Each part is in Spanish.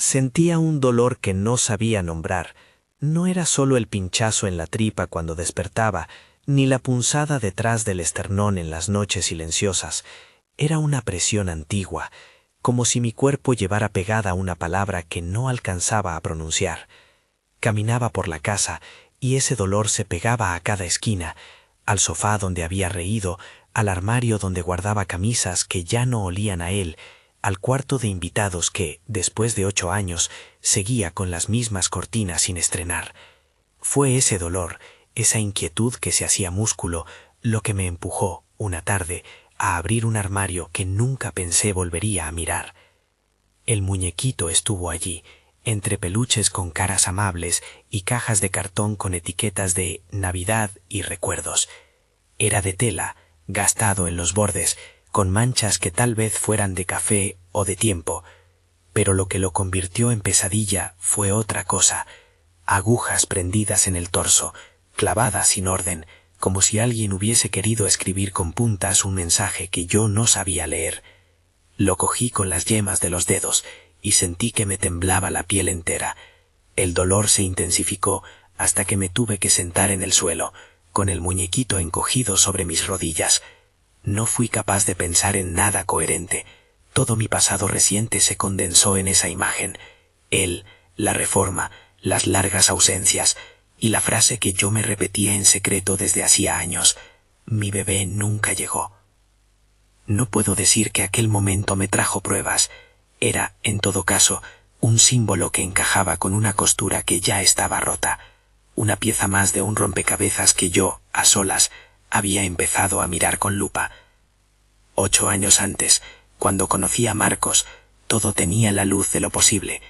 Sentía un dolor que no sabía nombrar. No era solo el pinchazo en la tripa cuando despertaba, ni la punzada detrás del esternón en las noches silenciosas. Era una presión antigua, como si mi cuerpo llevara pegada una palabra que no alcanzaba a pronunciar. Caminaba por la casa y ese dolor se pegaba a cada esquina, al sofá donde había reído, al armario donde guardaba camisas que ya no olían a él, al cuarto de invitados que, después de 8 años, seguía con las mismas cortinas sin estrenar. Fue ese dolor, esa inquietud que se hacía músculo, lo que me empujó, una tarde, a abrir un armario que nunca pensé volvería a mirar. El muñequito estuvo allí, entre peluches con caras amables y cajas de cartón con etiquetas de Navidad y recuerdos. Era de tela, gastado en los bordes, con manchas que tal vez fueran de café o de tiempo, pero lo que lo convirtió en pesadilla fue otra cosa: agujas prendidas en el torso, clavadas sin orden, como si alguien hubiese querido escribir con puntas un mensaje que yo no sabía leer. Lo cogí con las yemas de los dedos y sentí que me temblaba la piel entera. El dolor se intensificó hasta que me tuve que sentar en el suelo, con el muñequito encogido sobre mis rodillas. No fui capaz de pensar en nada coherente. Todo mi pasado reciente se condensó en esa imagen. Él, la reforma, las largas ausencias y la frase que yo me repetía en secreto desde hacía años: mi bebé nunca llegó. No puedo decir que aquel momento me trajo pruebas. Era, en todo caso, un símbolo que encajaba con una costura que ya estaba rota, una pieza más de un rompecabezas que yo, a solas, había empezado a mirar con lupa. 8 años antes, cuando conocí a Marcos, todo tenía la luz de lo posible.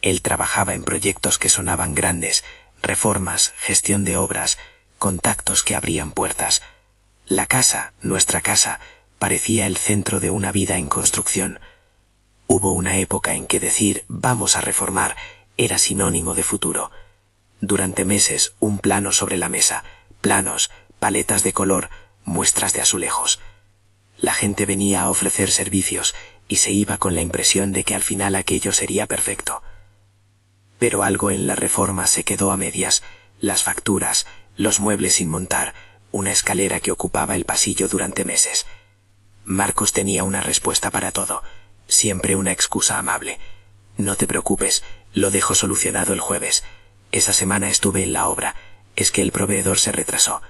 Él trabajaba en proyectos que sonaban grandes, reformas, gestión de obras, contactos que abrían puertas. La casa, nuestra casa, parecía el centro de una vida en construcción. Hubo una época en que decir «vamos a reformar» era sinónimo de futuro. Durante meses, un plano sobre la mesa, planos, paletas de color, muestras de azulejos. La gente venía a ofrecer servicios y se iba con la impresión de que al final aquello sería perfecto. Pero algo en la reforma se quedó a medias: las facturas, los muebles sin montar, una escalera que ocupaba el pasillo durante meses. Marcos tenía una respuesta para todo, siempre una excusa amable. «No te preocupes, lo dejo solucionado el jueves. Esa semana estuve en la obra, es que el proveedor se retrasó».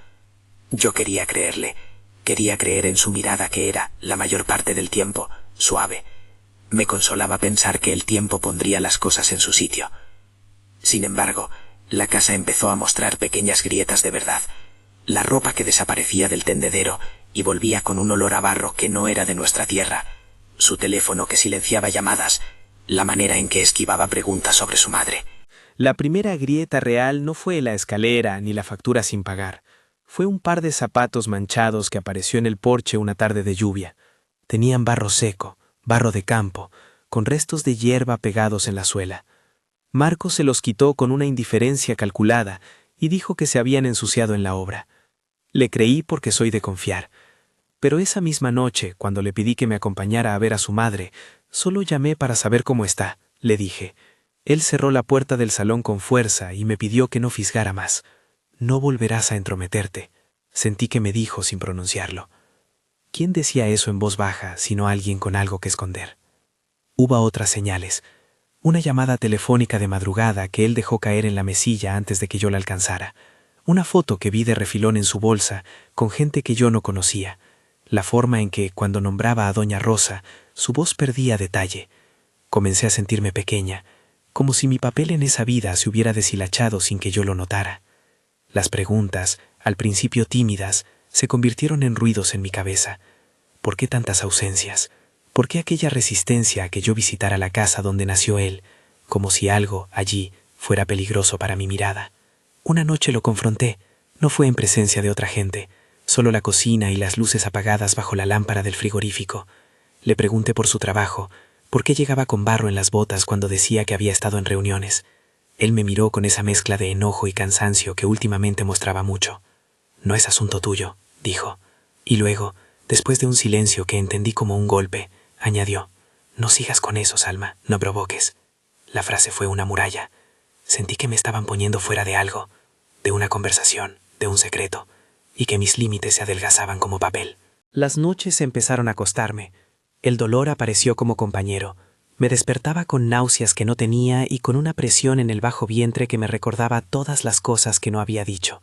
Yo quería creerle. Quería creer en su mirada, que era, la mayor parte del tiempo, suave. Me consolaba pensar que el tiempo pondría las cosas en su sitio. Sin embargo, la casa empezó a mostrar pequeñas grietas de verdad. La ropa que desaparecía del tendedero y volvía con un olor a barro que no era de nuestra tierra. Su teléfono que silenciaba llamadas. La manera en que esquivaba preguntas sobre su madre. La primera grieta real no fue la escalera ni la factura sin pagar. Fue un par de zapatos manchados que apareció en el porche una tarde de lluvia. Tenían barro seco, barro de campo, con restos de hierba pegados en la suela. Marcos se los quitó con una indiferencia calculada y dijo que se habían ensuciado en la obra. Le creí porque soy de confiar. Pero esa misma noche, cuando le pedí que me acompañara a ver a su madre, solo llamé para saber cómo está, le dije. Él cerró la puerta del salón con fuerza y me pidió que no fisgara más. «No volverás a entrometerte», sentí que me dijo sin pronunciarlo. ¿Quién decía eso en voz baja, sino alguien con algo que esconder? Hubo otras señales. Una llamada telefónica de madrugada que él dejó caer en la mesilla antes de que yo la alcanzara. Una foto que vi de refilón en su bolsa, con gente que yo no conocía. La forma en que, cuando nombraba a Doña Rosa, su voz perdía detalle. Comencé a sentirme pequeña, como si mi papel en esa vida se hubiera deshilachado sin que yo lo notara. Las preguntas, al principio tímidas, se convirtieron en ruidos en mi cabeza. ¿Por qué tantas ausencias? ¿Por qué aquella resistencia a que yo visitara la casa donde nació él, como si algo, allí, fuera peligroso para mi mirada? Una noche lo confronté. No fue en presencia de otra gente, solo la cocina y las luces apagadas bajo la lámpara del frigorífico. Le pregunté por su trabajo, por qué llegaba con barro en las botas cuando decía que había estado en reuniones. Él me miró con esa mezcla de enojo y cansancio que últimamente mostraba mucho. «No es asunto tuyo», dijo. Y luego, después de un silencio que entendí como un golpe, añadió: «No sigas con eso, Salma, no provoques». La frase fue una muralla. Sentí que me estaban poniendo fuera de algo, de una conversación, de un secreto, y que mis límites se adelgazaban como papel. Las noches empezaron a acostarme. El dolor apareció como compañero. Me despertaba con náuseas que no tenía y con una presión en el bajo vientre que me recordaba todas las cosas que no había dicho.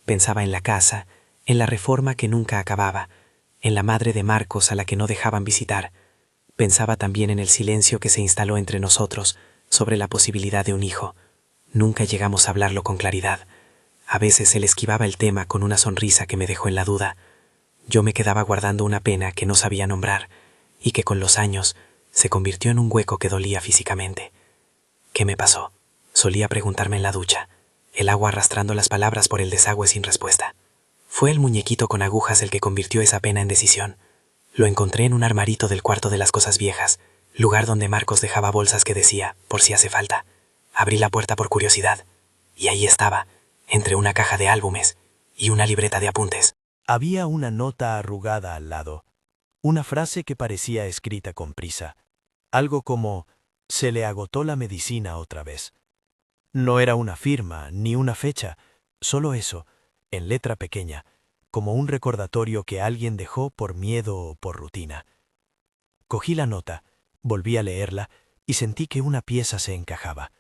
Pensaba en la casa, en la reforma que nunca acababa, en la madre de Marcos a la que no dejaban visitar. Pensaba también en el silencio que se instaló entre nosotros sobre la posibilidad de un hijo. Nunca llegamos a hablarlo con claridad. A veces él esquivaba el tema con una sonrisa que me dejó en la duda. Yo me quedaba guardando una pena que no sabía nombrar y que con los años se convirtió en un hueco que dolía físicamente. ¿Qué me pasó? Solía preguntarme en la ducha, el agua arrastrando las palabras por el desagüe sin respuesta. Fue el muñequito con agujas el que convirtió esa pena en decisión. Lo encontré en un armarito del cuarto de las cosas viejas, lugar donde Marcos dejaba bolsas que decía, por si hace falta. Abrí la puerta por curiosidad, y ahí estaba, entre una caja de álbumes y una libreta de apuntes. Había una nota arrugada al lado, una frase que parecía escrita con prisa. Algo como, se le agotó la medicina otra vez. No era una firma, ni una fecha, solo eso, en letra pequeña, como un recordatorio que alguien dejó por miedo o por rutina. Cogí la nota, volví a leerla y sentí que una pieza se encajaba.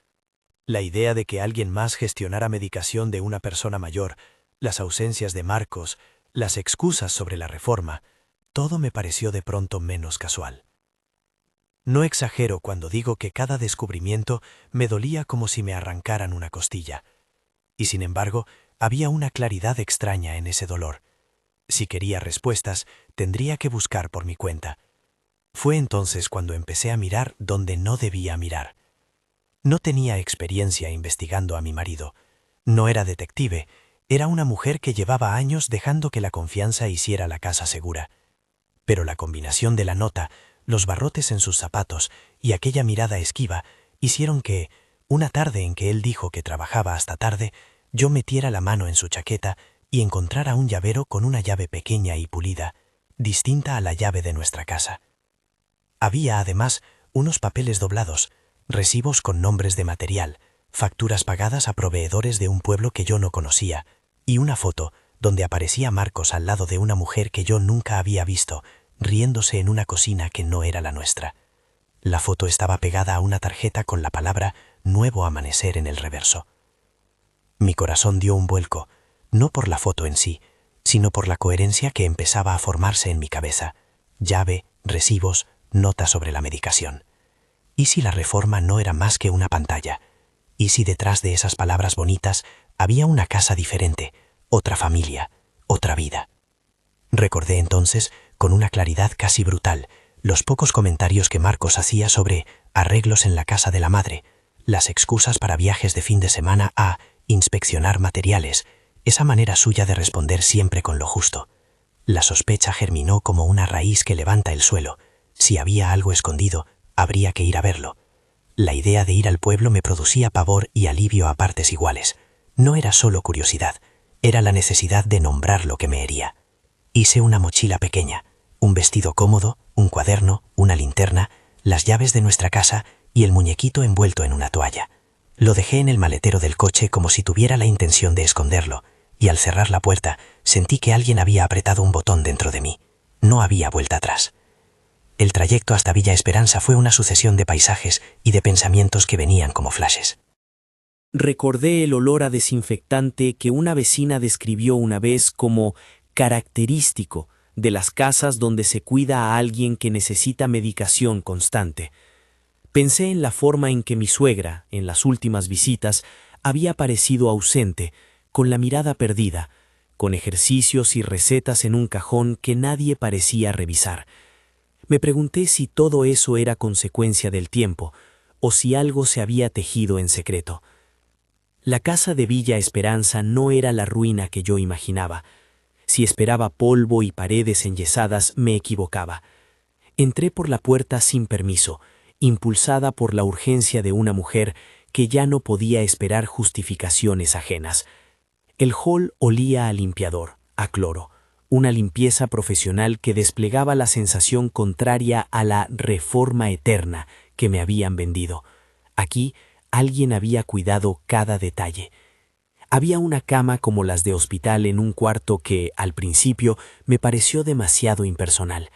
La idea de que alguien más gestionara medicación de una persona mayor, las ausencias de Marcos, las excusas sobre la reforma, todo me pareció de pronto menos casual. No exagero cuando digo que cada descubrimiento me dolía como si me arrancaran una costilla. Y sin embargo, había una claridad extraña en ese dolor. Si quería respuestas, tendría que buscar por mi cuenta. Fue entonces cuando empecé a mirar donde no debía mirar. No tenía experiencia investigando a mi marido. No era detective, era una mujer que llevaba años dejando que la confianza hiciera la casa segura. Pero la combinación de la nota, los barrotes en sus zapatos y aquella mirada esquiva hicieron que, una tarde en que él dijo que trabajaba hasta tarde, yo metiera la mano en su chaqueta y encontrara un llavero con una llave pequeña y pulida, distinta a la llave de nuestra casa. Había, además, unos papeles doblados, recibos con nombres de material, facturas pagadas a proveedores de un pueblo que yo no conocía, y una foto donde aparecía Marcos al lado de una mujer que yo nunca había visto, riéndose en una cocina que no era la nuestra. La foto estaba pegada a una tarjeta con la palabra «Nuevo amanecer» en el reverso. Mi corazón dio un vuelco, no por la foto en sí, sino por la coherencia que empezaba a formarse en mi cabeza. Llave, recibos, nota sobre la medicación. ¿Y si la reforma no era más que una pantalla? ¿Y si detrás de esas palabras bonitas había una casa diferente, otra familia, otra vida? Recordé entonces, con una claridad casi brutal, los pocos comentarios que Marcos hacía sobre arreglos en la casa de la madre, las excusas para viajes de fin de semana a inspeccionar materiales, esa manera suya de responder siempre con lo justo. La sospecha germinó como una raíz que levanta el suelo. Si había algo escondido, habría que ir a verlo. La idea de ir al pueblo me producía pavor y alivio a partes iguales. No era solo curiosidad, era la necesidad de nombrar lo que me hería. Hice una mochila pequeña, un vestido cómodo, un cuaderno, una linterna, las llaves de nuestra casa y el muñequito envuelto en una toalla. Lo dejé en el maletero del coche como si tuviera la intención de esconderlo, y al cerrar la puerta sentí que alguien había apretado un botón dentro de mí. No había vuelta atrás. El trayecto hasta Villa Esperanza fue una sucesión de paisajes y de pensamientos que venían como flashes. Recordé el olor a desinfectante que una vecina describió una vez como característico de las casas donde se cuida a alguien que necesita medicación constante. Pensé en la forma en que mi suegra, en las últimas visitas, había parecido ausente, con la mirada perdida, con ejercicios y recetas en un cajón que nadie parecía revisar. Me pregunté si todo eso era consecuencia del tiempo, o si algo se había tejido en secreto. La casa de Villa Esperanza no era la ruina que yo imaginaba. Si esperaba polvo y paredes enyesadas, me equivocaba. Entré por la puerta sin permiso, impulsada por la urgencia de una mujer que ya no podía esperar justificaciones ajenas. El hall olía a limpiador, a cloro, una limpieza profesional que desplegaba la sensación contraria a la reforma eterna que me habían vendido. Aquí alguien había cuidado cada detalle. Había una cama como las de hospital en un cuarto que, al principio, me pareció demasiado impersonal.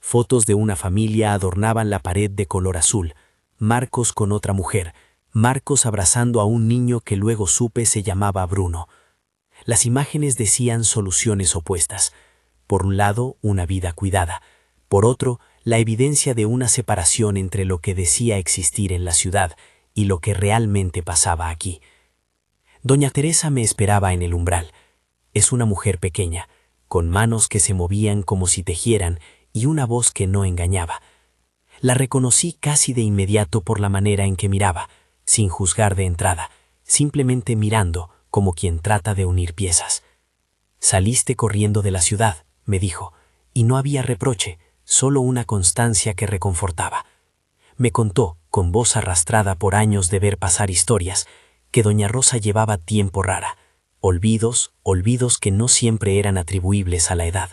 Fotos de una familia adornaban la pared de color azul, Marcos con otra mujer, Marcos abrazando a un niño que luego supe se llamaba Bruno. Las imágenes decían soluciones opuestas. Por un lado, una vida cuidada. Por otro, la evidencia de una separación entre lo que decía existir en la ciudad y lo que realmente pasaba aquí. Doña Teresa me esperaba en el umbral. Es una mujer pequeña, con manos que se movían como si tejieran y una voz que no engañaba. La reconocí casi de inmediato por la manera en que miraba, sin juzgar de entrada, simplemente mirando como quien trata de unir piezas. «Saliste corriendo de la ciudad», me dijo, y no había reproche, solo una constancia que reconfortaba. Me contó, con voz arrastrada por años de ver pasar historias, que doña Rosa llevaba tiempo rara, olvidos que no siempre eran atribuibles a la edad.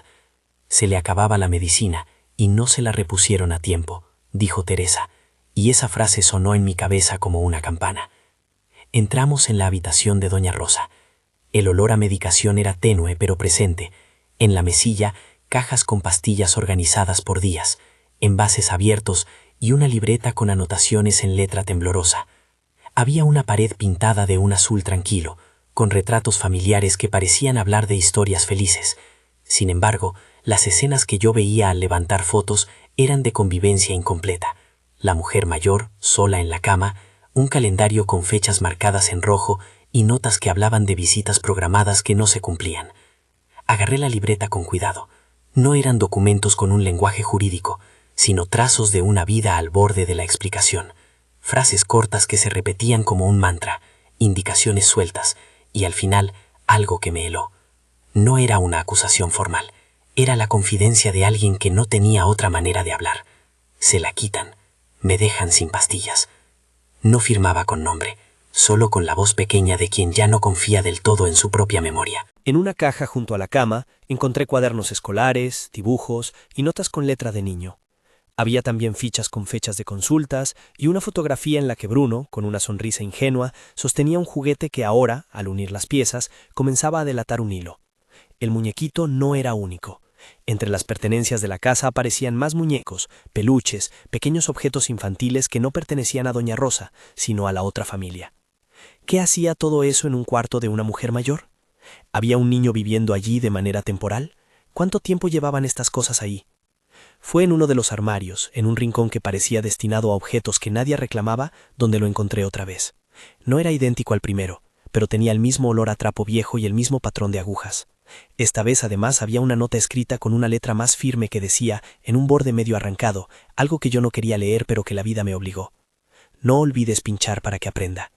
Se le acababa la medicina y no se la repusieron a tiempo, dijo Teresa, y esa frase sonó en mi cabeza como una campana. Entramos en la habitación de doña Rosa. El olor a medicación era tenue pero presente. En la mesilla, cajas con pastillas organizadas por días, envases abiertos y una libreta con anotaciones en letra temblorosa. Había una pared pintada de un azul tranquilo, con retratos familiares que parecían hablar de historias felices. Sin embargo, las escenas que yo veía al levantar fotos eran de convivencia incompleta. La mujer mayor, sola en la cama, un calendario con fechas marcadas en rojo y notas que hablaban de visitas programadas que no se cumplían. Agarré la libreta con cuidado. No eran documentos con un lenguaje jurídico, sino trazos de una vida al borde de la explicación. Frases cortas que se repetían como un mantra, indicaciones sueltas, y al final algo que me heló. No era una acusación formal, era la confidencia de alguien que no tenía otra manera de hablar. Se la quitan, me dejan sin pastillas. No firmaba con nombre, solo con la voz pequeña de quien ya no confía del todo en su propia memoria. En una caja junto a la cama encontré cuadernos escolares, dibujos y notas con letra de niño. Había también fichas con fechas de consultas y una fotografía en la que Bruno, con una sonrisa ingenua, sostenía un juguete que ahora, al unir las piezas, comenzaba a delatar un hilo. El muñequito no era único. Entre las pertenencias de la casa aparecían más muñecos, peluches, pequeños objetos infantiles que no pertenecían a doña Rosa, sino a la otra familia. ¿Qué hacía todo eso en un cuarto de una mujer mayor? ¿Había un niño viviendo allí de manera temporal? ¿Cuánto tiempo llevaban estas cosas ahí? Fue en uno de los armarios, en un rincón que parecía destinado a objetos que nadie reclamaba, donde lo encontré otra vez. No era idéntico al primero, pero tenía el mismo olor a trapo viejo y el mismo patrón de agujas. Esta vez además había una nota escrita con una letra más firme que decía, en un borde medio arrancado, algo que yo no quería leer pero que la vida me obligó. No olvides pinchar para que aprenda.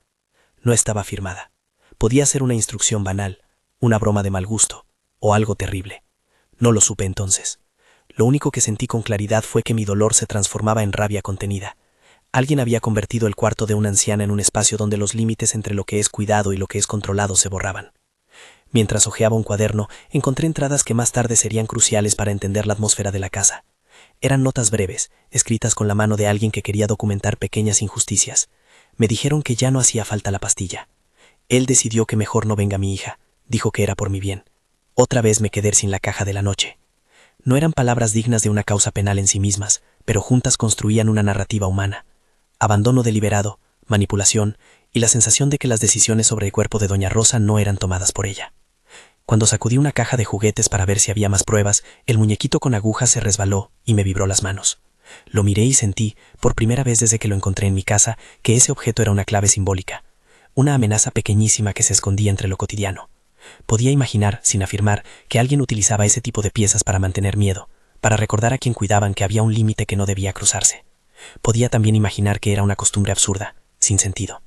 No estaba firmada. Podía ser una instrucción banal, una broma de mal gusto, o algo terrible. No lo supe entonces. Lo único que sentí con claridad fue que mi dolor se transformaba en rabia contenida. Alguien había convertido el cuarto de una anciana en un espacio donde los límites entre lo que es cuidado y lo que es controlado se borraban. Mientras hojeaba un cuaderno, encontré entradas que más tarde serían cruciales para entender la atmósfera de la casa. Eran notas breves, escritas con la mano de alguien que quería documentar pequeñas injusticias. Me dijeron que ya no hacía falta la pastilla. Él decidió que mejor no venga mi hija. Dijo que era por mi bien. Otra vez me quedé sin la caja de la noche. No eran palabras dignas de una causa penal en sí mismas, pero juntas construían una narrativa humana. Abandono deliberado, manipulación y la sensación de que las decisiones sobre el cuerpo de doña Rosa no eran tomadas por ella. Cuando sacudí una caja de juguetes para ver si había más pruebas, el muñequito con agujas se resbaló y me vibró las manos. Lo miré y sentí, por primera vez desde que lo encontré en mi casa, que ese objeto era una clave simbólica, una amenaza pequeñísima que se escondía entre lo cotidiano. Podía imaginar, sin afirmar, que alguien utilizaba ese tipo de piezas para mantener miedo, para recordar a quien cuidaban que había un límite que no debía cruzarse. Podía también imaginar que era una costumbre absurda, sin sentido.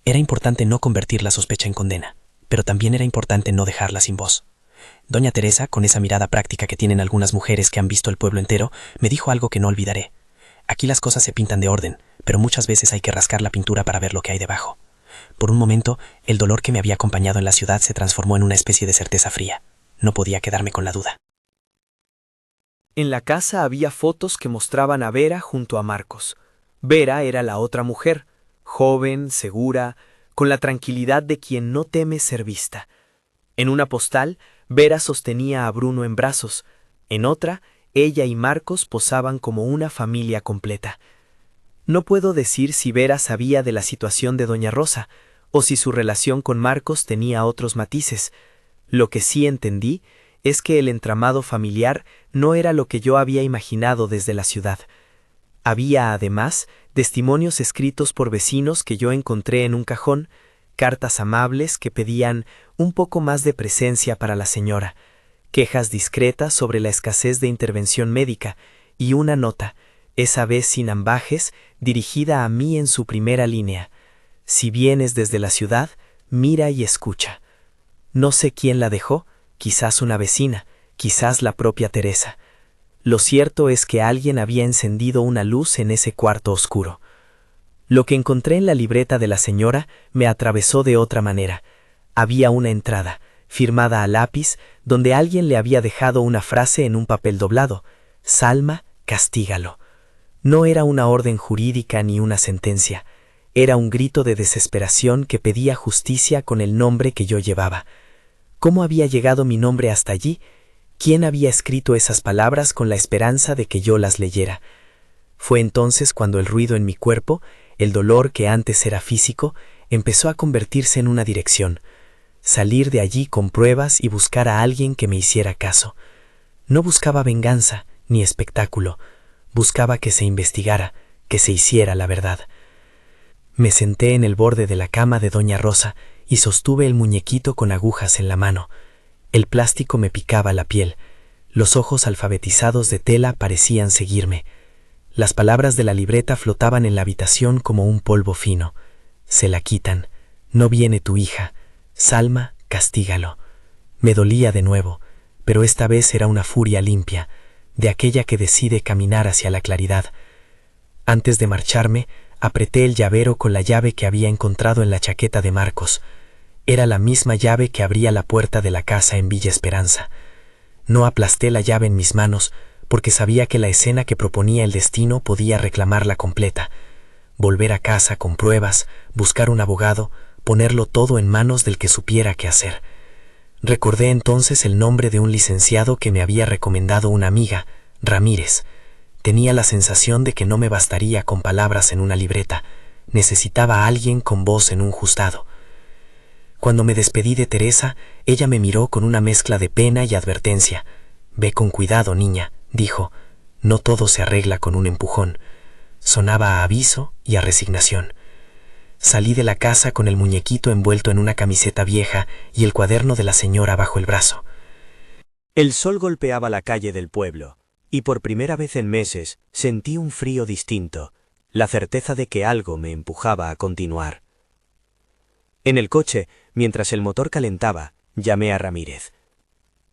Era importante no convertir la sospecha en condena, pero también era importante no dejarla sin voz. Doña Teresa, con esa mirada práctica que tienen algunas mujeres que han visto el pueblo entero, me dijo algo que no olvidaré. Aquí las cosas se pintan de orden, pero muchas veces hay que rascar la pintura para ver lo que hay debajo. Por un momento, el dolor que me había acompañado en la ciudad se transformó en una especie de certeza fría. No podía quedarme con la duda. En la casa había fotos que mostraban a Vera junto a Marcos. Vera era la otra mujer, joven, segura, con la tranquilidad de quien no teme ser vista. En una postal, Vera sostenía a Bruno en brazos. En otra, ella y Marcos posaban como una familia completa. No puedo decir si Vera sabía de la situación de doña Rosa, o si su relación con Marcos tenía otros matices. Lo que sí entendí es que el entramado familiar no era lo que yo había imaginado desde la ciudad. Había, además, testimonios escritos por vecinos que yo encontré en un cajón, cartas amables que pedían un poco más de presencia para la señora, quejas discretas sobre la escasez de intervención médica y una nota, esa vez sin ambajes, dirigida a mí en su primera línea. Si vienes desde la ciudad, mira y escucha. No sé quién la dejó, quizás una vecina, quizás la propia Teresa. Lo cierto es que alguien había encendido una luz en ese cuarto oscuro. Lo que encontré en la libreta de la señora me atravesó de otra manera. Había una entrada, firmada a lápiz, donde alguien le había dejado una frase en un papel doblado: Salma, castígalo. No era una orden jurídica ni una sentencia. Era un grito de desesperación que pedía justicia con el nombre que yo llevaba. ¿Cómo había llegado mi nombre hasta allí? ¿Quién había escrito esas palabras con la esperanza de que yo las leyera? Fue entonces cuando el ruido en mi cuerpo, el dolor que antes era físico, empezó a convertirse en una dirección. Salir de allí con pruebas y buscar a alguien que me hiciera caso. No buscaba venganza ni espectáculo. Buscaba que se investigara, que se hiciera la verdad. Me senté en el borde de la cama de doña Rosa y sostuve el muñequito con agujas en la mano. El plástico me picaba la piel. Los ojos alfabetizados de tela parecían seguirme. Las palabras de la libreta flotaban en la habitación como un polvo fino. Se la quitan. No viene tu hija. Salma, castígalo. Me dolía de nuevo, pero esta vez era una furia limpia, de aquella que decide caminar hacia la claridad. Antes de marcharme, apreté el llavero con la llave que había encontrado en la chaqueta de Marcos. Era la misma llave que abría la puerta de la casa en Villa Esperanza. No aplasté la llave en mis manos, porque sabía que la escena que proponía el destino podía reclamarla completa. Volver a casa con pruebas, buscar un abogado, ponerlo todo en manos del que supiera qué hacer. Recordé entonces el nombre de un licenciado que me había recomendado una amiga, Ramírez. Tenía la sensación de que no me bastaría con palabras en una libreta. Necesitaba a alguien con voz en un juzgado. Cuando me despedí de Teresa, ella me miró con una mezcla de pena y advertencia. «Ve con cuidado, niña», dijo. «No todo se arregla con un empujón». Sonaba a aviso y a resignación. Salí de la casa con el muñequito envuelto en una camiseta vieja y el cuaderno de la señora bajo el brazo. El sol golpeaba la calle del pueblo, y por primera vez en meses sentí un frío distinto, la certeza de que algo me empujaba a continuar. En el coche, mientras el motor calentaba, llamé a Ramírez.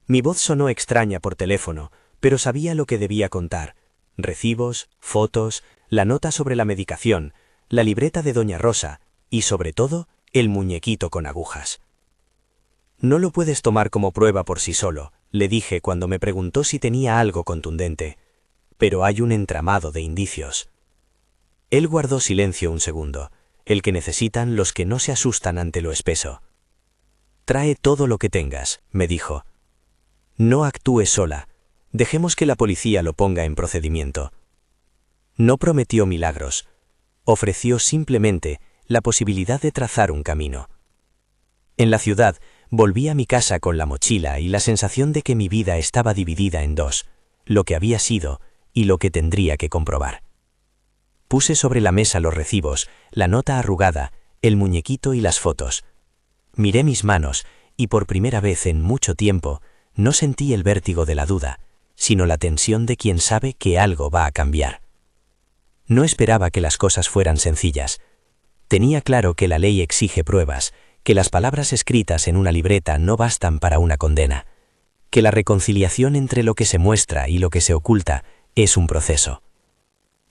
Mi voz sonó extraña por teléfono, pero sabía lo que debía contar: recibos, fotos, la nota sobre la medicación, la libreta de doña Rosa y, sobre todo, el muñequito con agujas. «No lo puedes tomar como prueba por sí solo», le dije cuando me preguntó si tenía algo contundente, «pero hay un entramado de indicios». Él guardó silencio un segundo, el que necesitan los que no se asustan ante lo espeso. «Trae todo lo que tengas», me dijo. «No actúes sola. Dejemos que la policía lo ponga en procedimiento». No prometió milagros. Ofreció simplemente la posibilidad de trazar un camino. En la ciudad, volví a mi casa con la mochila y la sensación de que mi vida estaba dividida en dos: lo que había sido y lo que tendría que comprobar. Puse sobre la mesa los recibos, la nota arrugada, el muñequito y las fotos. Miré mis manos y por primera vez en mucho tiempo no sentí el vértigo de la duda, sino la tensión de quien sabe que algo va a cambiar. No esperaba que las cosas fueran sencillas. Tenía claro que la ley exige pruebas, que las palabras escritas en una libreta no bastan para una condena, que la reconciliación entre lo que se muestra y lo que se oculta es un proceso.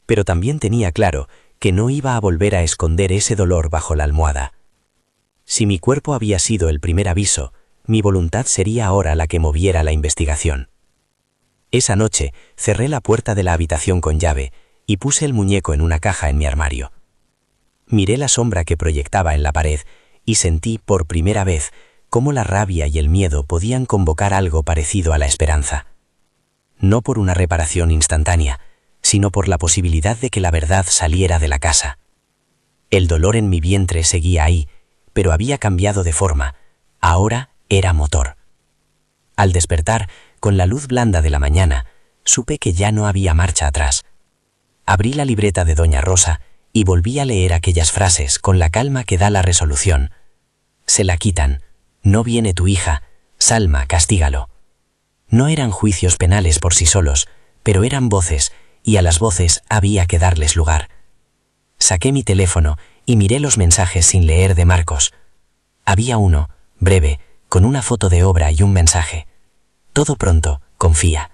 Pero también tenía claro que no iba a volver a esconder ese dolor bajo la almohada. Si mi cuerpo había sido el primer aviso, mi voluntad sería ahora la que moviera la investigación. Esa noche cerré la puerta de la habitación con llave y puse el muñeco en una caja en mi armario. Miré la sombra que proyectaba en la pared y sentí por primera vez cómo la rabia y el miedo podían convocar algo parecido a la esperanza. No por una reparación instantánea, sino por la posibilidad de que la verdad saliera de la casa. El dolor en mi vientre seguía ahí, pero había cambiado de forma. Ahora era motor. Al despertar, con la luz blanda de la mañana, supe que ya no había marcha atrás. Abrí la libreta de Doña Rosa y volví a leer aquellas frases con la calma que da la resolución. Se la quitan. No viene tu hija. Salma, castígalo. No eran juicios penales por sí solos, pero eran voces, y a las voces había que darles lugar. Saqué mi teléfono y miré los mensajes sin leer de Marcos. Había uno, breve, con una foto de obra y un mensaje. Todo pronto, confía.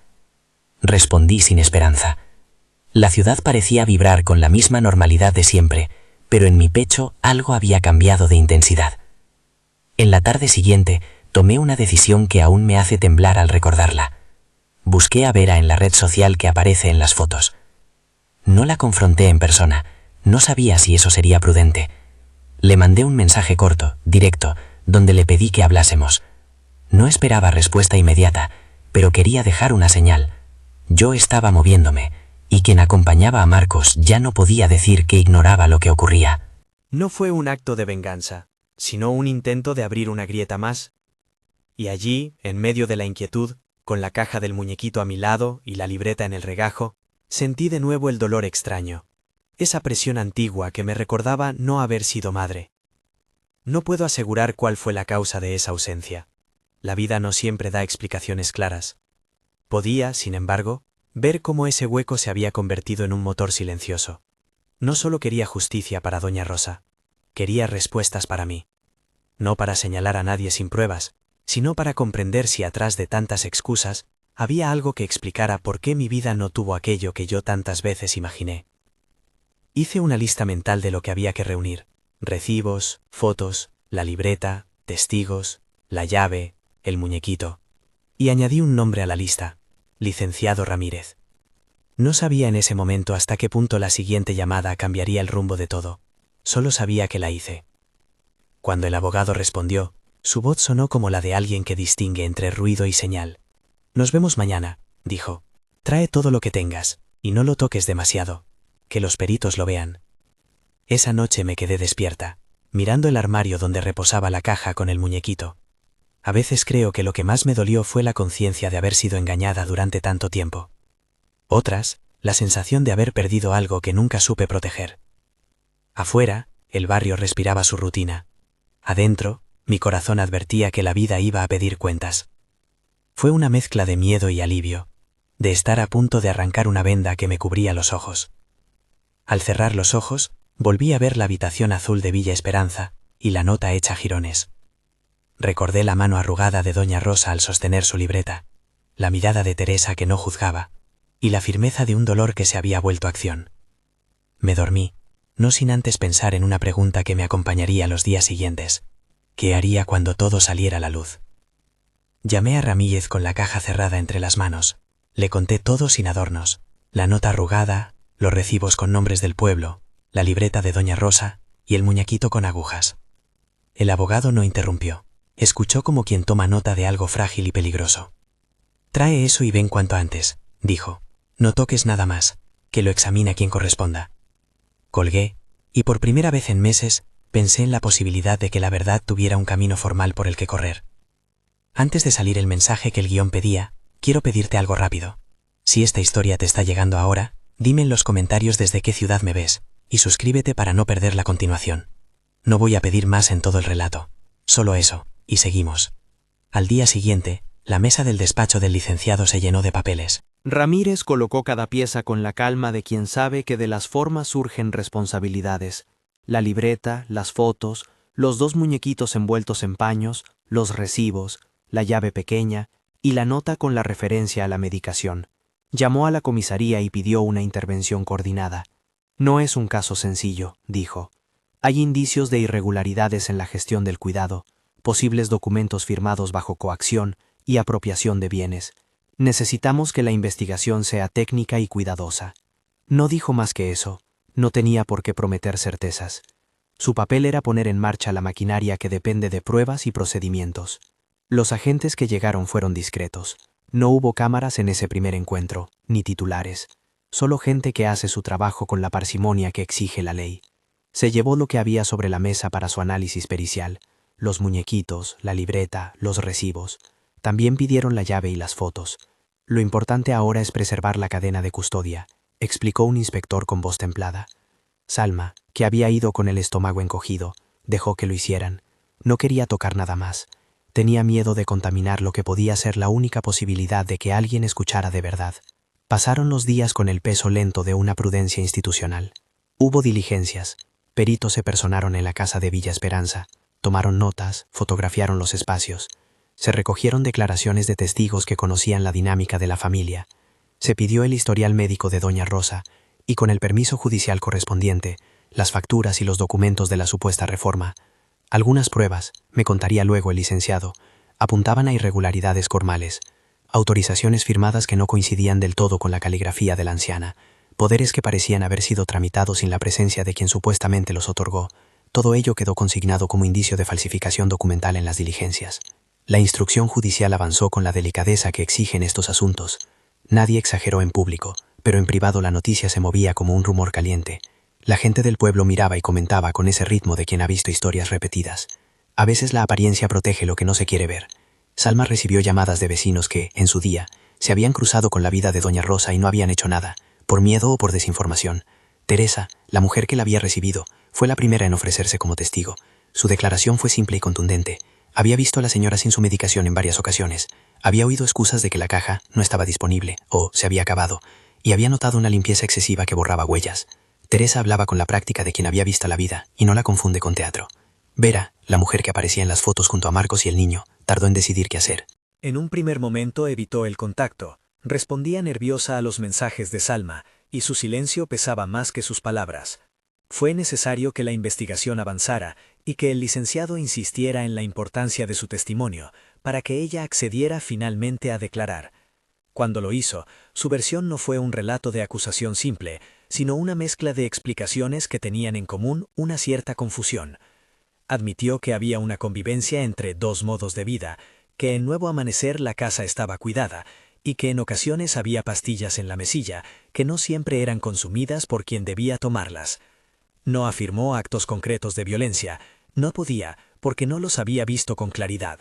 Respondí sin esperanza. La ciudad parecía vibrar con la misma normalidad de siempre, pero en mi pecho algo había cambiado de intensidad. En la tarde siguiente, tomé una decisión que aún me hace temblar al recordarla. Busqué a Vera en la red social que aparece en las fotos. No la confronté en persona, no sabía si eso sería prudente. Le mandé un mensaje corto, directo, donde le pedí que hablásemos. No esperaba respuesta inmediata, pero quería dejar una señal. Yo estaba moviéndome, y quien acompañaba a Marcos ya no podía decir que ignoraba lo que ocurría. No fue un acto de venganza, sino un intento de abrir una grieta más. Y allí, en medio de la inquietud, con la caja del muñequito a mi lado y la libreta en el regajo, sentí de nuevo el dolor extraño, esa presión antigua que me recordaba no haber sido madre. No puedo asegurar cuál fue la causa de esa ausencia. La vida no siempre da explicaciones claras. Podía, sin embargo, ver cómo ese hueco se había convertido en un motor silencioso. No solo quería justicia para Doña Rosa, quería respuestas para mí. No para señalar a nadie sin pruebas, sino para comprender si atrás de tantas excusas había algo que explicara por qué mi vida no tuvo aquello que yo tantas veces imaginé. Hice una lista mental de lo que había que reunir: recibos, fotos, la libreta, testigos, la llave, el muñequito. Y añadí un nombre a la lista: Licenciado Ramírez. No sabía en ese momento hasta qué punto la siguiente llamada cambiaría el rumbo de todo. Solo sabía que la hice. Cuando el abogado respondió, su voz sonó como la de alguien que distingue entre ruido y señal. Nos vemos mañana, dijo. Trae todo lo que tengas, y no lo toques demasiado. Que los peritos lo vean. Esa noche me quedé despierta, mirando el armario donde reposaba la caja con el muñequito. A veces creo que lo que más me dolió fue la conciencia de haber sido engañada durante tanto tiempo. Otras, la sensación de haber perdido algo que nunca supe proteger. Afuera, el barrio respiraba su rutina. Adentro, mi corazón advertía que la vida iba a pedir cuentas. Fue una mezcla de miedo y alivio, de estar a punto de arrancar una venda que me cubría los ojos. Al cerrar los ojos, volví a ver la habitación azul de Villa Esperanza y la nota hecha jirones. Recordé la mano arrugada de Doña Rosa al sostener su libreta, la mirada de Teresa que no juzgaba, y la firmeza de un dolor que se había vuelto acción. Me dormí, no sin antes pensar en una pregunta que me acompañaría los días siguientes. ¿Qué haría cuando todo saliera a la luz? Llamé a Ramírez con la caja cerrada entre las manos. Le conté todo sin adornos: la nota arrugada, los recibos con nombres del pueblo, la libreta de Doña Rosa y el muñequito con agujas. El abogado no interrumpió. Escuchó como quien toma nota de algo frágil y peligroso. Trae eso y ven cuanto antes, dijo. No toques nada más, que lo examine quien corresponda. Colgué, y por primera vez en meses pensé en la posibilidad de que la verdad tuviera un camino formal por el que correr. Antes de salir el mensaje que el guión pedía, quiero pedirte algo rápido. Si esta historia te está llegando ahora, dime en los comentarios desde qué ciudad me ves, y suscríbete para no perder la continuación. No voy a pedir más en todo el relato. Solo eso, y seguimos. Al día siguiente, la mesa del despacho del licenciado se llenó de papeles. Ramírez colocó cada pieza con la calma de quien sabe que de las formas surgen responsabilidades. La libreta, las fotos, los 2 muñequitos envueltos en paños, los recibos, la llave pequeña y la nota con la referencia a la medicación. Llamó a la comisaría y pidió una intervención coordinada. No es un caso sencillo, dijo. Hay indicios de irregularidades en la gestión del cuidado, posibles documentos firmados bajo coacción y apropiación de bienes. Necesitamos que la investigación sea técnica y cuidadosa. No dijo más que eso. No tenía por qué prometer certezas. Su papel era poner en marcha la maquinaria que depende de pruebas y procedimientos. Los agentes que llegaron fueron discretos. No hubo cámaras en ese primer encuentro, ni titulares. Solo gente que hace su trabajo con la parsimonia que exige la ley. Se llevó lo que había sobre la mesa para su análisis pericial: los muñequitos, la libreta, los recibos. También pidieron la llave y las fotos. Lo importante ahora es preservar la cadena de custodia, explicó un inspector con voz templada. Salma, que había ido con el estómago encogido, dejó que lo hicieran. No quería tocar nada más. Tenía miedo de contaminar lo que podía ser la única posibilidad de que alguien escuchara de verdad. Pasaron los días con el peso lento de una prudencia institucional. Hubo diligencias. Peritos se personaron en la casa de Villa Esperanza. Tomaron notas, fotografiaron los espacios. Se recogieron declaraciones de testigos que conocían la dinámica de la familia. Se pidió el historial médico de doña Rosa y, con el permiso judicial correspondiente, las facturas y los documentos de la supuesta reforma. Algunas pruebas, me contaría luego el licenciado, apuntaban a irregularidades formales, autorizaciones firmadas que no coincidían del todo con la caligrafía de la anciana, poderes que parecían haber sido tramitados sin la presencia de quien supuestamente los otorgó. Todo ello quedó consignado como indicio de falsificación documental en las diligencias. La instrucción judicial avanzó con la delicadeza que exigen estos asuntos. Nadie exageró en público, pero en privado la noticia se movía como un rumor caliente. La gente del pueblo miraba y comentaba con ese ritmo de quien ha visto historias repetidas. A veces la apariencia protege lo que no se quiere ver. Salma recibió llamadas de vecinos que, en su día, se habían cruzado con la vida de doña Rosa y no habían hecho nada, por miedo o por desinformación. Teresa, la mujer que la había recibido, fue la primera en ofrecerse como testigo. Su declaración fue simple y contundente. Había visto a la señora sin su medicación en varias ocasiones. Había oído excusas de que la caja no estaba disponible o se había acabado, y había notado una limpieza excesiva que borraba huellas. Teresa hablaba con la práctica de quien había visto la vida y no la confunde con teatro. Vera, la mujer que aparecía en las fotos junto a Marcos y el niño, tardó en decidir qué hacer. En un primer momento evitó el contacto. Respondía nerviosa a los mensajes de Salma, y su silencio pesaba más que sus palabras. Fue necesario que la investigación avanzara y que el licenciado insistiera en la importancia de su testimonio para que ella accediera finalmente a declarar. Cuando lo hizo, su versión no fue un relato de acusación simple, sino una mezcla de explicaciones que tenían en común una cierta confusión. Admitió que había una convivencia entre dos modos de vida, que en Nuevo Amanecer la casa estaba cuidada, y que en ocasiones había pastillas en la mesilla, que no siempre eran consumidas por quien debía tomarlas. No afirmó actos concretos de violencia, no podía, porque no los había visto con claridad.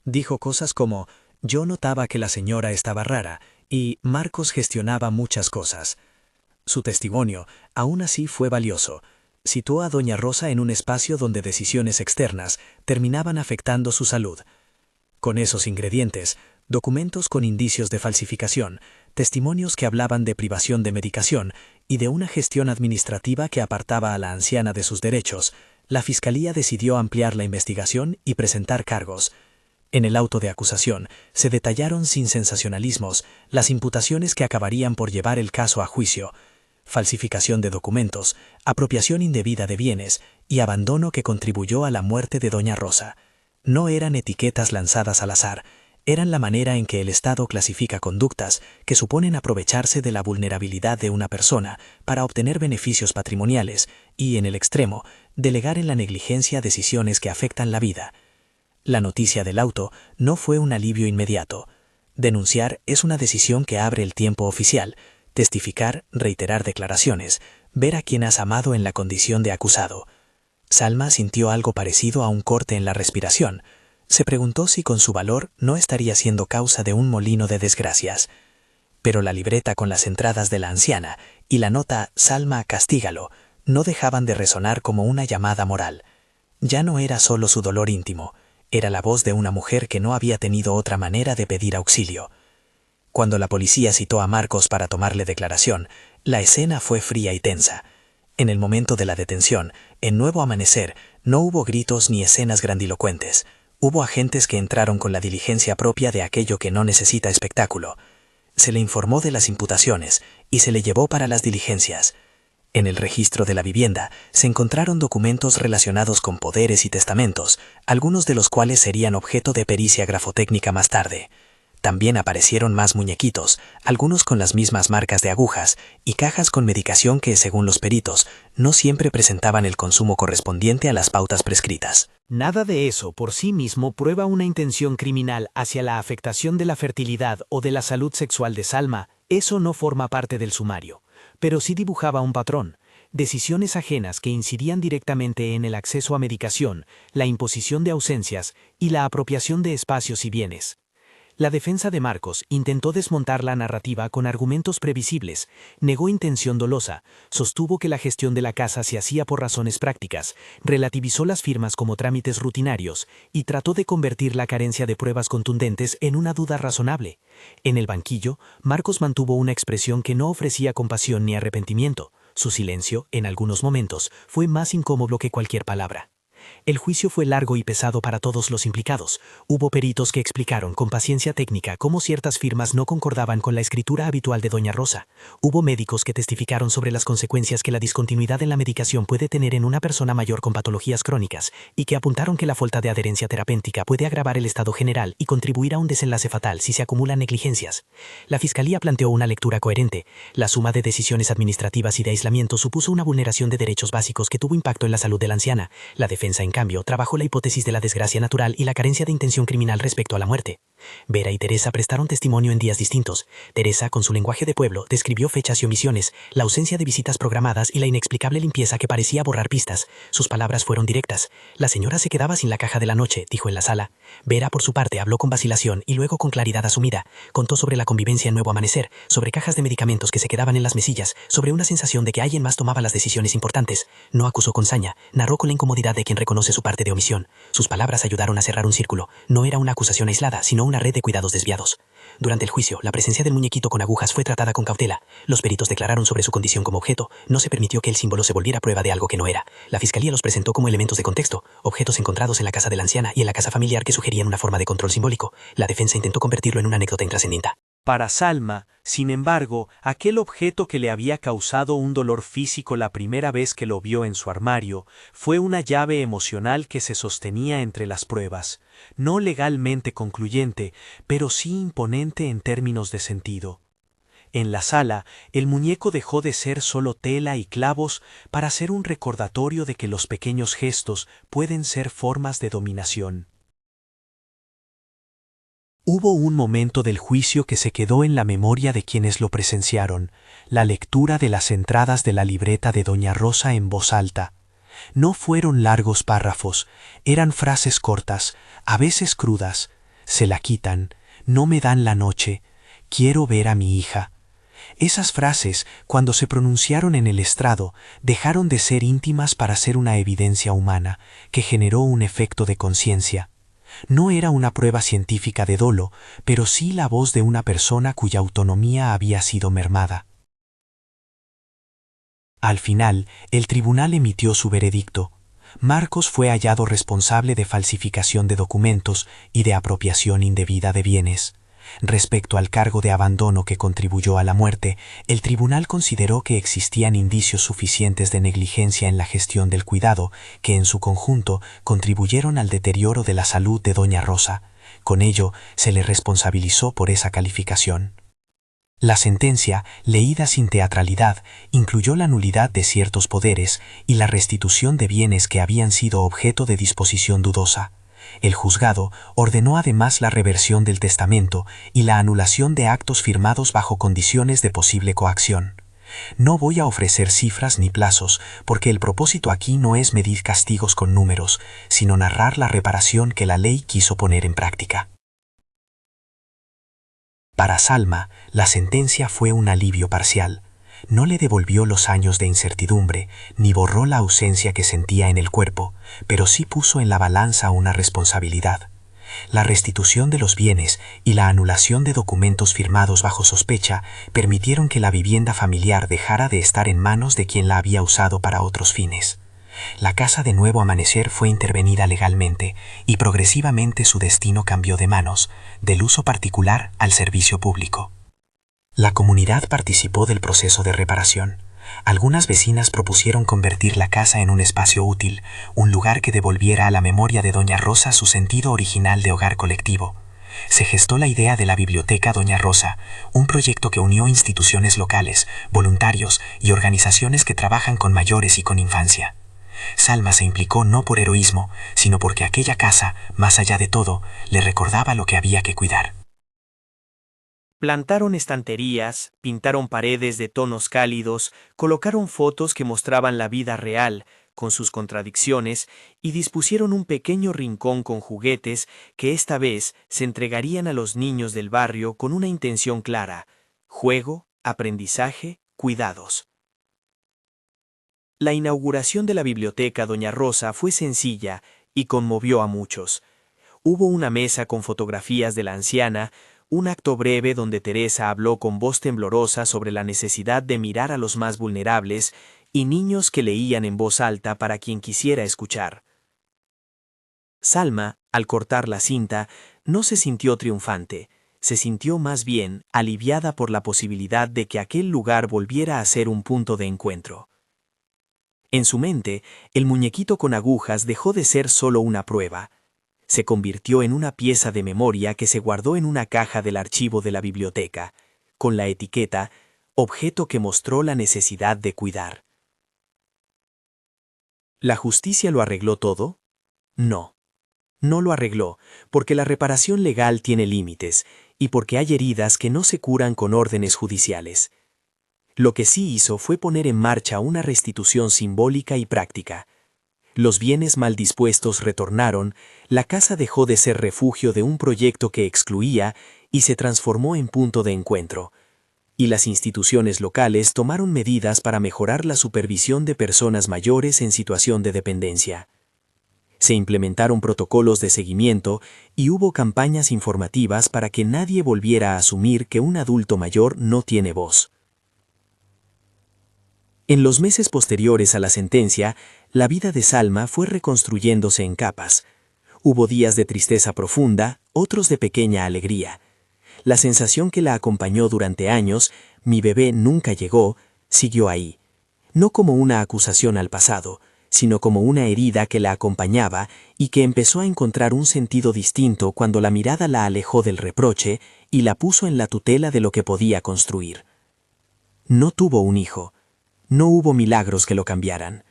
Dijo cosas como: yo notaba que la señora estaba rara, y Marcos gestionaba muchas cosas. Su testimonio, aún así, fue valioso. Situó a doña Rosa en un espacio donde decisiones externas terminaban afectando su salud. Con esos ingredientes, documentos con indicios de falsificación, testimonios que hablaban de privación de medicación y de una gestión administrativa que apartaba a la anciana de sus derechos, la Fiscalía decidió ampliar la investigación y presentar cargos. En el auto de acusación se detallaron sin sensacionalismos las imputaciones que acabarían por llevar el caso a juicio: falsificación de documentos, apropiación indebida de bienes y abandono que contribuyó a la muerte de doña Rosa. No eran etiquetas lanzadas al azar, eran la manera en que el Estado clasifica conductas que suponen aprovecharse de la vulnerabilidad de una persona para obtener beneficios patrimoniales y, en el extremo, delegar en la negligencia decisiones que afectan la vida. La noticia del auto no fue un alivio inmediato. Denunciar es una decisión que abre el tiempo oficial. Testificar, reiterar declaraciones, ver a quien has amado en la condición de acusado. Salma sintió algo parecido a un corte en la respiración. Se preguntó si con su valor no estaría siendo causa de un molino de desgracias. Pero la libreta con las entradas de la anciana y la nota «Salma, castígalo» no dejaban de resonar como una llamada moral. Ya no era solo su dolor íntimo, era la voz de una mujer que no había tenido otra manera de pedir auxilio. Cuando la policía citó a Marcos para tomarle declaración, la escena fue fría y tensa. En el momento de la detención, en Nuevo Amanecer, no hubo gritos ni escenas grandilocuentes. Hubo agentes que entraron con la diligencia propia de aquello que no necesita espectáculo. Se le informó de las imputaciones y se le llevó para las diligencias. En el registro de la vivienda se encontraron documentos relacionados con poderes y testamentos, algunos de los cuales serían objeto de pericia grafotécnica más tarde. También aparecieron más muñequitos, algunos con las mismas marcas de agujas, y cajas con medicación que, según los peritos, no siempre presentaban el consumo correspondiente a las pautas prescritas. Nada de eso por sí mismo prueba una intención criminal hacia la afectación de la fertilidad o de la salud sexual de Salma, eso no forma parte del sumario. Pero sí dibujaba un patrón. Decisiones ajenas que incidían directamente en el acceso a medicación, la imposición de ausencias y la apropiación de espacios y bienes. La defensa de Marcos intentó desmontar la narrativa con argumentos previsibles, negó intención dolosa, sostuvo que la gestión de la casa se hacía por razones prácticas, relativizó las firmas como trámites rutinarios y trató de convertir la carencia de pruebas contundentes en una duda razonable. En el banquillo, Marcos mantuvo una expresión que no ofrecía compasión ni arrepentimiento. Su silencio, en algunos momentos, fue más incómodo que cualquier palabra. El juicio fue largo y pesado para todos los implicados. Hubo peritos que explicaron con paciencia técnica cómo ciertas firmas no concordaban con la escritura habitual de Doña Rosa. Hubo médicos que testificaron sobre las consecuencias que la discontinuidad en la medicación puede tener en una persona mayor con patologías crónicas y que apuntaron que la falta de adherencia terapéutica puede agravar el estado general y contribuir a un desenlace fatal si se acumulan negligencias. La Fiscalía planteó una lectura coherente. La suma de decisiones administrativas y de aislamiento supuso una vulneración de derechos básicos que tuvo impacto en la salud de la anciana. La defensa, en cambio, trabajó la hipótesis de la desgracia natural y la carencia de intención criminal respecto a la muerte. Vera y Teresa prestaron testimonio en días distintos. Teresa, con su lenguaje de pueblo, describió fechas y omisiones, la ausencia de visitas programadas y la inexplicable limpieza que parecía borrar pistas. Sus palabras fueron directas. La señora se quedaba sin la caja de la noche, dijo en la sala. Vera, por su parte, habló con vacilación y luego con claridad asumida. Contó sobre la convivencia en Nuevo Amanecer, sobre cajas de medicamentos que se quedaban en las mesillas, sobre una sensación de que alguien más tomaba las decisiones importantes. No acusó con saña, narró con la incomodidad de quien reconoce su parte de omisión. Sus palabras ayudaron a cerrar un círculo. No era una acusación aislada, sino una red de cuidados desviados. Durante el juicio, la presencia del muñequito con agujas fue tratada con cautela. Los peritos declararon sobre su condición como objeto. No se permitió que el símbolo se volviera prueba de algo que no era. La Fiscalía los presentó como elementos de contexto, objetos encontrados en la casa de la anciana y en la casa familiar que sugerían una forma de control simbólico. La defensa intentó convertirlo en una anécdota intrascendente. Para Salma, sin embargo, aquel objeto que le había causado un dolor físico la primera vez que lo vio en su armario fue una llave emocional que se sostenía entre las pruebas, no legalmente concluyente, pero sí imponente en términos de sentido. En la sala, el muñeco dejó de ser solo tela y clavos para ser un recordatorio de que los pequeños gestos pueden ser formas de dominación. Hubo un momento del juicio que se quedó en la memoria de quienes lo presenciaron, la lectura de las entradas de la libreta de Doña Rosa en voz alta. No fueron largos párrafos, eran frases cortas, a veces crudas. Se la quitan, no me dan la noche, quiero ver a mi hija. Esas frases, cuando se pronunciaron en el estrado, dejaron de ser íntimas para ser una evidencia humana, que generó un efecto de conciencia. No era una prueba científica de dolo, pero sí la voz de una persona cuya autonomía había sido mermada. Al final, el tribunal emitió su veredicto. Marcos fue hallado responsable de falsificación de documentos y de apropiación indebida de bienes. Respecto al cargo de abandono que contribuyó a la muerte, el tribunal consideró que existían indicios suficientes de negligencia en la gestión del cuidado, que en su conjunto contribuyeron al deterioro de la salud de Doña Rosa. Con ello, se le responsabilizó por esa calificación. La sentencia, leída sin teatralidad, incluyó la nulidad de ciertos poderes y la restitución de bienes que habían sido objeto de disposición dudosa. El juzgado ordenó además la reversión del testamento y la anulación de actos firmados bajo condiciones de posible coacción. No voy a ofrecer cifras ni plazos, porque el propósito aquí no es medir castigos con números, sino narrar la reparación que la ley quiso poner en práctica. Para Salma, la sentencia fue un alivio parcial. No le devolvió los años de incertidumbre, ni borró la ausencia que sentía en el cuerpo, pero sí puso en la balanza una responsabilidad. La restitución de los bienes y la anulación de documentos firmados bajo sospecha permitieron que la vivienda familiar dejara de estar en manos de quien la había usado para otros fines. La casa de Nuevo Amanecer fue intervenida legalmente y progresivamente su destino cambió de manos, del uso particular al servicio público. La comunidad participó del proceso de reparación. Algunas vecinas propusieron convertir la casa en un espacio útil, un lugar que devolviera a la memoria de Doña Rosa su sentido original de hogar colectivo. se gestó la idea de la Biblioteca Doña Rosa, un proyecto que unió instituciones locales, voluntarios y organizaciones que trabajan con mayores y con infancia. Salma se implicó no por heroísmo, sino porque aquella casa, más allá de todo, le recordaba lo que había que cuidar. Plantaron estanterías, pintaron paredes de tonos cálidos, colocaron fotos que mostraban la vida real, con sus contradicciones, y dispusieron un pequeño rincón con juguetes que esta vez se entregarían a los niños del barrio con una intención clara: juego, aprendizaje, cuidados. La inauguración de la Biblioteca Doña Rosa fue sencilla y conmovió a muchos. Hubo una mesa con fotografías de la anciana, un acto breve donde Teresa habló con voz temblorosa sobre la necesidad de mirar a los más vulnerables, y niños que leían en voz alta para quien quisiera escuchar. Salma, al cortar la cinta, no se sintió triunfante, se sintió más bien aliviada por la posibilidad de que aquel lugar volviera a ser un punto de encuentro. En su mente, el muñequito con agujas dejó de ser solo una prueba. Se convirtió en una pieza de memoria que se guardó en una caja del archivo de la biblioteca, con la etiqueta «Objeto que mostró la necesidad de cuidar». ¿La justicia lo arregló todo? No. No lo arregló, porque la reparación legal tiene límites, y porque hay heridas que no se curan con órdenes judiciales. Lo que sí hizo fue poner en marcha una restitución simbólica y práctica. Los bienes mal dispuestos retornaron, la casa dejó de ser refugio de un proyecto que excluía y se transformó en punto de encuentro. Y las instituciones locales tomaron medidas para mejorar la supervisión de personas mayores en situación de dependencia. Se implementaron protocolos de seguimiento y hubo campañas informativas para que nadie volviera a asumir que un adulto mayor no tiene voz. En los meses posteriores a la sentencia, la vida de Salma fue reconstruyéndose en capas. Hubo días de tristeza profunda, otros de pequeña alegría. La sensación que la acompañó durante años, mi bebé nunca llegó, siguió ahí. No como una acusación al pasado, sino como una herida que la acompañaba y que empezó a encontrar un sentido distinto cuando la mirada la alejó del reproche y la puso en la tutela de lo que podía construir. No tuvo un hijo. No hubo milagros que lo cambiaran.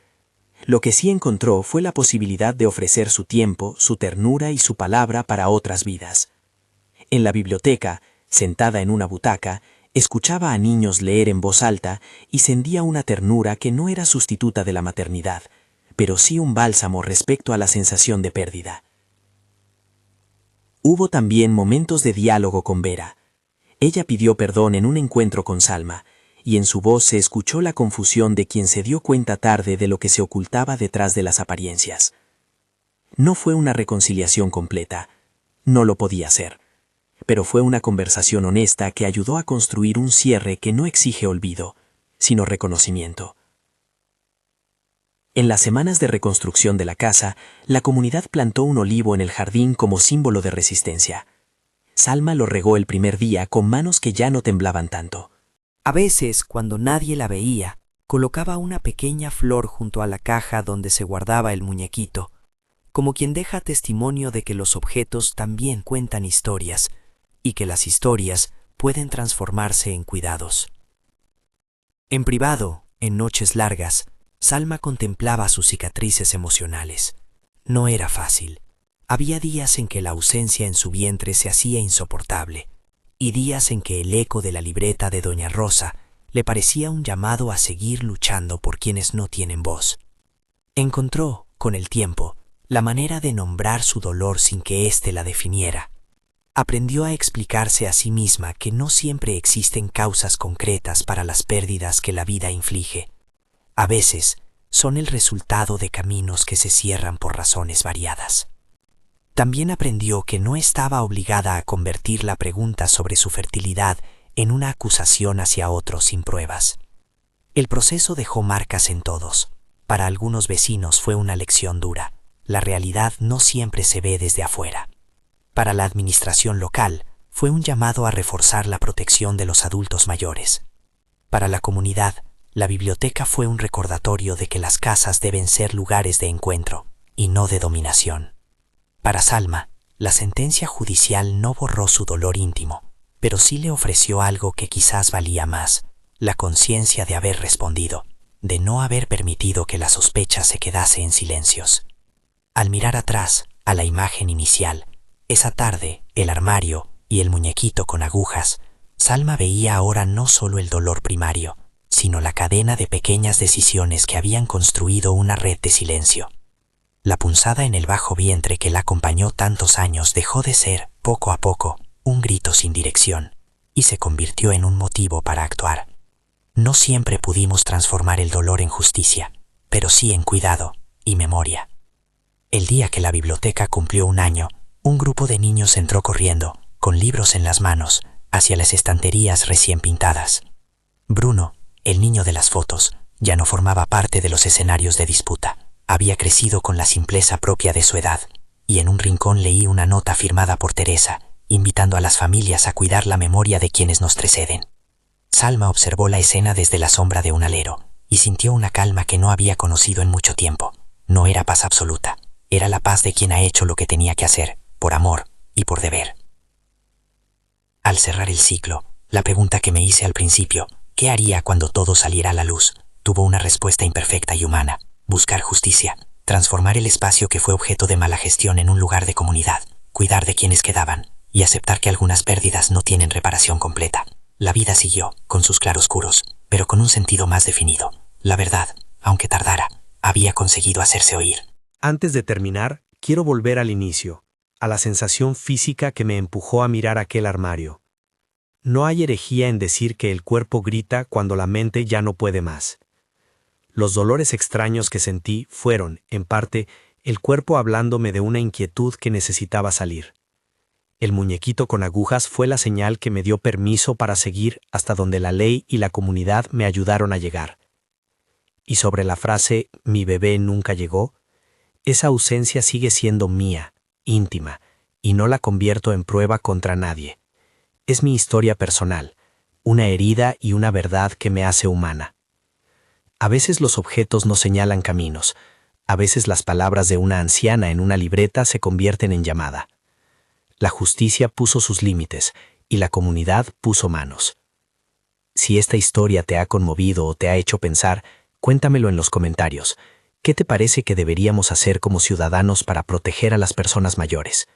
Lo que sí encontró fue la posibilidad de ofrecer su tiempo, su ternura y su palabra para otras vidas. En la biblioteca, sentada en una butaca, escuchaba a niños leer en voz alta y sentía una ternura que no era sustituta de la maternidad, pero sí un bálsamo respecto a la sensación de pérdida. Hubo también momentos de diálogo con Vera. Ella pidió perdón en un encuentro con Salma, y en su voz se escuchó la confusión de quien se dio cuenta tarde de lo que se ocultaba detrás de las apariencias. No fue una reconciliación completa, no lo podía ser, pero fue una conversación honesta que ayudó a construir un cierre que no exige olvido, sino reconocimiento. En las semanas de reconstrucción de la casa, la comunidad plantó un olivo en el jardín como símbolo de resistencia. Salma lo regó el primer día con manos que ya no temblaban tanto. A veces, cuando nadie la veía, colocaba una pequeña flor junto a la caja donde se guardaba el muñequito, como quien deja testimonio de que los objetos también cuentan historias, y que las historias pueden transformarse en cuidados. En privado, en noches largas, Salma contemplaba sus cicatrices emocionales. No era fácil. Había días en que la ausencia en su vientre se hacía insoportable, y días en que el eco de la libreta de Doña Rosa le parecía un llamado a seguir luchando por quienes no tienen voz. Encontró, con el tiempo, la manera de nombrar su dolor sin que éste la definiera. Aprendió a explicarse a sí misma que no siempre existen causas concretas para las pérdidas que la vida inflige. A veces, son el resultado de caminos que se cierran por razones variadas. También aprendió que no estaba obligada a convertir la pregunta sobre su fertilidad en una acusación hacia otros sin pruebas. El proceso dejó marcas en todos. Para algunos vecinos fue una lección dura. La realidad no siempre se ve desde afuera. Para la administración local, fue un llamado a reforzar la protección de los adultos mayores. Para la comunidad, la biblioteca fue un recordatorio de que las casas deben ser lugares de encuentro y no de dominación. Para Salma, La sentencia judicial no borró su dolor íntimo, pero sí le ofreció algo que quizás valía más, la conciencia de haber respondido, de no haber permitido que la sospecha se quedase en silencios. Al mirar atrás, a la imagen inicial, esa tarde, el armario y el muñequito con agujas, Salma veía ahora no solo el dolor primario, sino la cadena de pequeñas decisiones que habían construido una red de silencio. La punzada en el bajo vientre que la acompañó tantos años dejó de ser, poco a poco, un grito sin dirección, y se convirtió en un motivo para actuar. No siempre pudimos transformar el dolor en justicia, pero sí en cuidado y memoria. El día que la biblioteca cumplió 1 año, un grupo de niños entró corriendo, con libros en las manos, hacia las estanterías recién pintadas. Bruno, el niño de las fotos, ya no formaba parte de los escenarios de disputa. Había crecido con la simpleza propia de su edad, y en un rincón leí una nota firmada por Teresa, invitando a las familias a cuidar la memoria de quienes nos preceden. Salma observó la escena desde la sombra de un alero, y sintió una calma que no había conocido en mucho tiempo. No era paz absoluta, era la paz de quien ha hecho lo que tenía que hacer, por amor y por deber. Al cerrar el ciclo, la pregunta que me hice al principio, ¿qué haría cuando todo saliera a la luz?, tuvo una respuesta imperfecta y humana: buscar justicia, transformar el espacio que fue objeto de mala gestión en un lugar de comunidad, cuidar de quienes quedaban, y aceptar que algunas pérdidas no tienen reparación completa. La vida siguió, con sus claroscuros, pero con un sentido más definido. La verdad, aunque tardara, había conseguido hacerse oír. Antes de terminar, quiero volver al inicio, a la sensación física que me empujó a mirar aquel armario. No hay herejía en decir que el cuerpo grita cuando la mente ya no puede más. Los dolores extraños que sentí fueron, en parte, el cuerpo hablándome de una inquietud que necesitaba salir. El muñequito con agujas fue la señal que me dio permiso para seguir hasta donde la ley y la comunidad me ayudaron a llegar. Y sobre la frase «mi bebé nunca llegó», esa ausencia sigue siendo mía, íntima, y no la convierto en prueba contra nadie. Es mi historia personal, una herida y una verdad que me hace humana. A veces los objetos nos señalan caminos, a veces las palabras de una anciana en una libreta se convierten en llamada. La justicia puso sus límites y la comunidad puso manos. Si esta historia te ha conmovido o te ha hecho pensar, cuéntamelo en los comentarios. ¿Qué te parece que deberíamos hacer como ciudadanos para proteger a las personas mayores?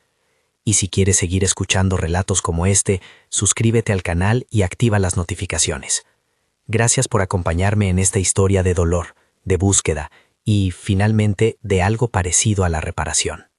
Y si quieres seguir escuchando relatos como este, suscríbete al canal y activa las notificaciones. Gracias por acompañarme en esta historia de dolor, de búsqueda y, finalmente, de algo parecido a la reparación.